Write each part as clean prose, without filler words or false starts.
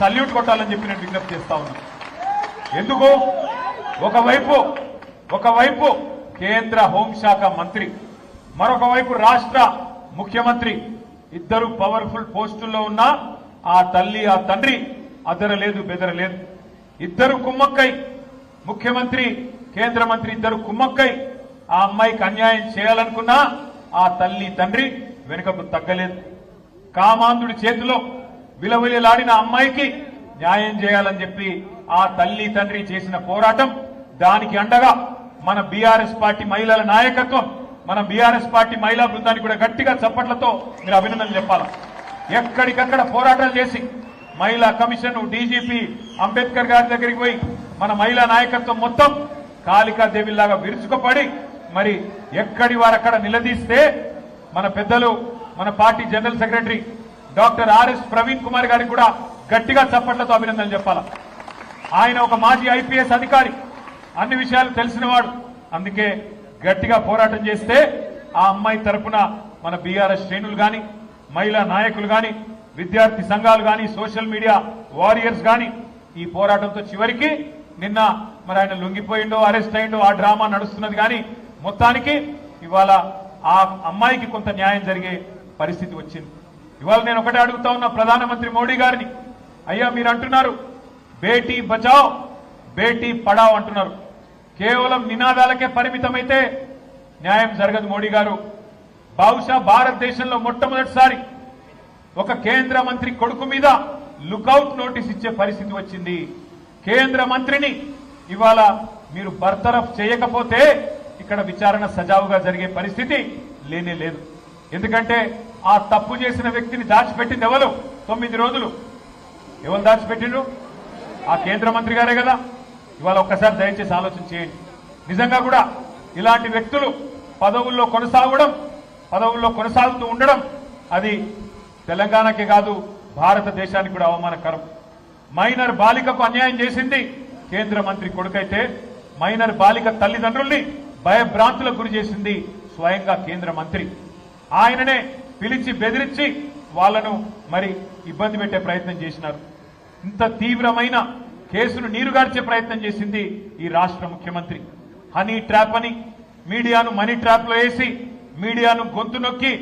Salute కొట్టాలని చెప్పి నేను విజ్ఞప్తి చేస్తా ఉన్నా. ఎందుకు ఒకవైపు కేంద్ర హోంశాఖ మంత్రి, మరొక వైపు రాష్ట్ర ముఖ్యమంత్రి, ఇద్దరు పవర్ఫుల్ పోస్టుల్లో ఉన్న ఆ తల్లి ఆ తండ్రి అదరలేదు బెదరలేదు. ఇద్దరు కుమ్మక్కై, ముఖ్యమంత్రి కేంద్ర మంత్రి ఇద్దరు కుమ్మక్కై ఆ అమ్మాయికి అన్యాయం చేయాలనుకున్నా ఆ తల్లి తండ్రి వెనుకకు తగ్గలేదు. కామాంధుడి చేతిలో విలవిలలాడిన అమ్మాయికి న్యాయం చేయాలని చెప్పి ఆ తల్లి తండ్రి చేసిన పోరాటం, దానికి అండగా మన బీఆర్ఎస్ పార్టీ మహిళల నాయకత్వం, మన బీఆర్ఎస్ పార్టీ మహిళా బృందానికి కూడా గట్టిగా చప్పట్లతో మీరు అభినందనలు చెప్పాలి. ఎక్కడికక్కడ పోరాటాలు చేసి మహిళా కమిషన్, డీజీపీ అంబేద్కర్ గారి దగ్గరికి పోయి మన మహిళా నాయకత్వం మొత్తం కాళికాదేవిలాగా విరుచుకుపడి మరి ఎక్కడి వారక్కడ నిలదీస్తే మన పెద్దలు, మన party general secretary doctor RS Praveen Kumar గారికి కూడా గట్టిగా చప్పట్లతో అభినందనలు చెప్పాల. ఆయన ఒక మాజీ ఐపీఎస్ అధికారి, అన్ని విషయాలు తెలిసినవాడు. అందుకే గట్టిగా పోరాటం చేస్తే ఆ అమ్మాయి తరపున మన బీఆర్ఎస్ శ్రేణులు గాని, మహిళా నాయకులు గాని, విద్యార్థి సంఘాలు గాని, సోషల్ మీడియా వారియర్స్ గాని ఈ పోరాటంతో చివరికి నిన్న మరి ఆయన లొంగిపోయిండో అరెస్ట్ అయిండో ఆ డ్రామా నడుస్తున్నది. కానీ మొత్తానికి ఇవాళ ఆ అమ్మాయికి కొంత న్యాయం జరిగే పరిస్థితి వచ్చింది. ఇవాళ నేను ఒకటే అడుగుతా ఉన్నా ప్రధానమంత్రి మోడీ గారిని, అయ్యా మీరు అంటున్నారు బేటీ బచావ్ బేటీ పడావ్ అంటున్నారు, కేవలం నినాదాలకే పరిమితమైతే న్యాయం జరగదు మోడీ గారు. బహుశా భారతదేశంలో మొట్టమొదటిసారి ఒక కేంద్ర మంత్రి కొడుకు మీద లుకౌట్ నోటీస్ ఇచ్చే పరిస్థితి వచ్చింది. కేంద్ర మంత్రిని ఇవాళ మీరు బర్తరఫ్ చేయకపోతే ఇక్కడ విచారణ సజావుగా జరిగే పరిస్థితి లేనే లేదు. ఎందుకంటే ఆ తప్పు చేసిన వ్యక్తిని దాచిపెట్టింది ఎవరు? 9 రోజులు ఎవరు దాచిపెట్టిండ్రు? ఆ కేంద్ర మంత్రి గారే కదా. ఇవాళ ఒక్కసారి దయచేసి ఆలోచన చేయండి. నిజంగా కూడా ఇలాంటి వ్యక్తులు పదవుల్లో కొనసాగుతూ ఉండడం అది తెలంగాణకే కాదు భారతదేశానికి కూడా అవమానకరం. మైనర్ బాలికకు అన్యాయం చేసింది కేంద్ర మంత్రి కొడుకైతే, మైనర్ బాలిక తల్లిదండ్రుల్ని భయభ్రాంతులకు గురి చేసింది స్వయంగా కేంద్ర మంత్రి. ఆయననే పిలిచి బెదిరించి వాళ్లను మరి ఇబ్బంది పెట్టే ప్రయత్నం చేసినారు. ఇంత తీవ్రమైన కేసును నీరుగార్చే ప్రయత్నం చేసింది ఈ రాష్ట్ర ముఖ్యమంత్రి. హనీ ట్రాప్ అని మీడియాను మనీ ట్రాప్ లో వేసి మీడియాను గొంతు నొక్కి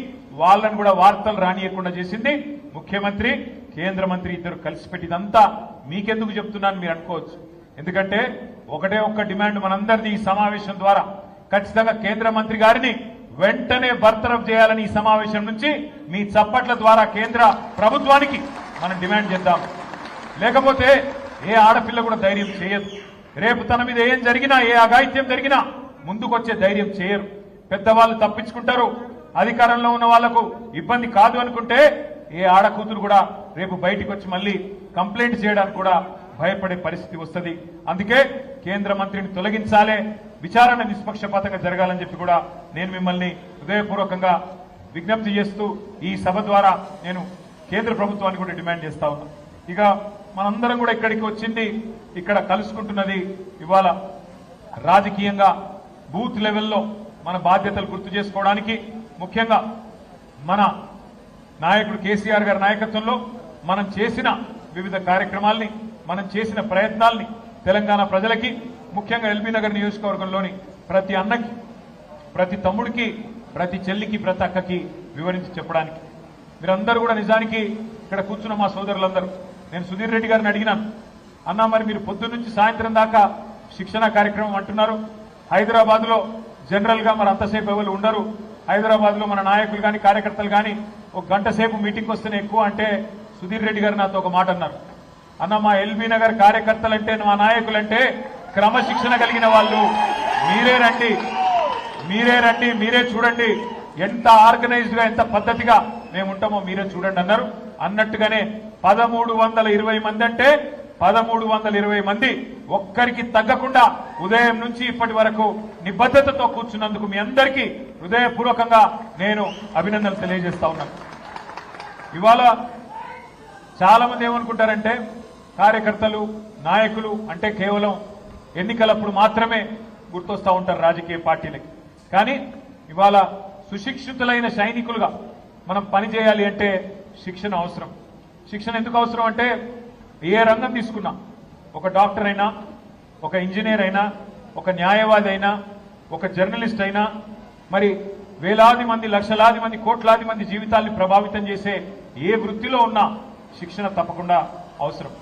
వాళ్ళను కూడా వార్తలు రానియకుండా చేసింది ముఖ్యమంత్రి, కేంద్ర మంత్రి ఇద్దరు కలిసి పెట్టిందంతా మీకెందుకు చెప్తున్నాను మీరు అనుకోవచ్చు. ఎందుకంటే ఒకటే ఒక్క డిమాండ్ మనందరిది ఈ సమావేశం ద్వారా, ఖచ్చితంగా కేంద్ర మంత్రి గారిని వెంటనే బర్తరఫ్ చేయాలని ఈ సమావేశం నుంచి మీ చప్పట్ల ద్వారా కేంద్ర ప్రభుత్వానికి మనం డిమాండ్ చేద్దాం. లేకపోతే ఏ ఆడపిల్ల కూడా ధైర్యం చేయదు. రేపు తన మీద ఏం జరిగినా, ఏ అఘాయిత్యం జరిగినా ముందుకొచ్చే ధైర్యం చేయరు. పెద్దవాళ్ళు తప్పించుకుంటారు. అధికారంలో ఉన్న వాళ్లకు ఇబ్బంది కాదు అనుకుంటే ఏ ఆడకూతురు కూడా రేపు బయటికి వచ్చి మళ్ళీ కంప్లైంట్ చేయడానికి కూడా భయపడే పరిస్థితి వస్తుంది. అందుకే కేంద్ర మంత్రిని తొలగించాలే, విచారణ నిష్పక్షపాతంగా జరగాలని చెప్పి కూడా నేను మిమ్మల్ని హృదయపూర్వకంగా విజ్ఞప్తి చేస్తూ ఈ సభ ద్వారా నేను కేంద్ర ప్రభుత్వాన్ని కూడా డిమాండ్ చేస్తా ఉన్నా. ఇక మనందరం కూడా ఇక్కడికి వచ్చింది, ఇక్కడ కలుసుకుంటున్నది ఇవాళ రాజకీయంగా బూత్ లెవెల్లో మన బాధ్యతలు గుర్తు చేసుకోవడానికి, ముఖ్యంగా మన నాయకుడు కేసీఆర్ గారి నాయకత్వంలో మనం చేసిన వివిధ కార్యక్రమాల్ని, మనం చేసిన ప్రయత్నాల్ని తెలంగాణ ప్రజలకి, ముఖ్యంగా ఎల్బీ నగర్ నియోజకవర్గంలోని ప్రతి అన్నకి, ప్రతి తమ్ముడికి, ప్రతి చెల్లికి, ప్రతి అక్కకి వివరించి చెప్పడానికి. మీరందరూ కూడా నిజానికి ఇక్కడ కూర్చున్న మా సోదరులందరూ, నేను సుధీర్ రెడ్డి గారిని అడిగినాను, అన్నా మరి మీరు పొద్దున్న నుంచి సాయంత్రం దాకా శిక్షణ కార్యక్రమం అంటున్నారు, హైదరాబాద్ లో జనరల్ గా మరి అంతసేపు ఎవరు ఉండరు, హైదరాబాద్ లో మన నాయకులు కానీ కార్యకర్తలు కానీ ఒక గంట సేపు మీటింగ్ వస్తేనే ఎక్కువ అంటే సుధీర్ రెడ్డి గారు నాతో ఒక మాట అన్నారు, అన్న మా ఎల్బీ నగర్ కార్యకర్తలంటే, మా నాయకులంటే క్రమశిక్షణ కలిగిన వాళ్ళు, మీరే రండి మీరే చూడండి ఎంత ఆర్గనైజ్డ్ గా ఎంత పద్ధతిగా మేము ఉంటామో మీరే చూడండి అన్నారు. అన్నట్టుగానే 1320 మంది అంటే 1320 మంది ఒక్కరికి తగ్గకుండా ఉదయం నుంచి ఇప్పటి వరకు నిబద్ధతతో కూర్చున్నందుకు మీ అందరికీ హృదయపూర్వకంగా నేను అభినందనలు తెలియజేస్తా ఉన్నాను. ఇవాళ చాలా మంది ఏమనుకుంటారంటే కార్యకర్తలు, నాయకులు అంటే కేవలం ఎన్నికలప్పుడు మాత్రమే గుర్తొస్తా ఉంటారు రాజకీయ పార్టీలకి. కానీ ఇవాళ సుశిక్షితులైన సైనికులుగా మనం పనిచేయాలి అంటే శిక్షణ అవసరం. శిక్షణ ఎందుకు అవసరం అంటే ఏ రంగం తీసుకున్నా, ఒక డాక్టర్ అయినా, ఒక ఇంజనీర్ అయినా, ఒక న్యాయవాది అయినా, ఒక జర్నలిస్ట్ అయినా, మరి వేలాది మంది, లక్షలాది మంది, కోట్లాది మంది జీవితాల్ని ప్రభావితం చేసే ఏ వృత్తిలో ఉన్నా శిక్షణ తప్పకుండా అవసరం.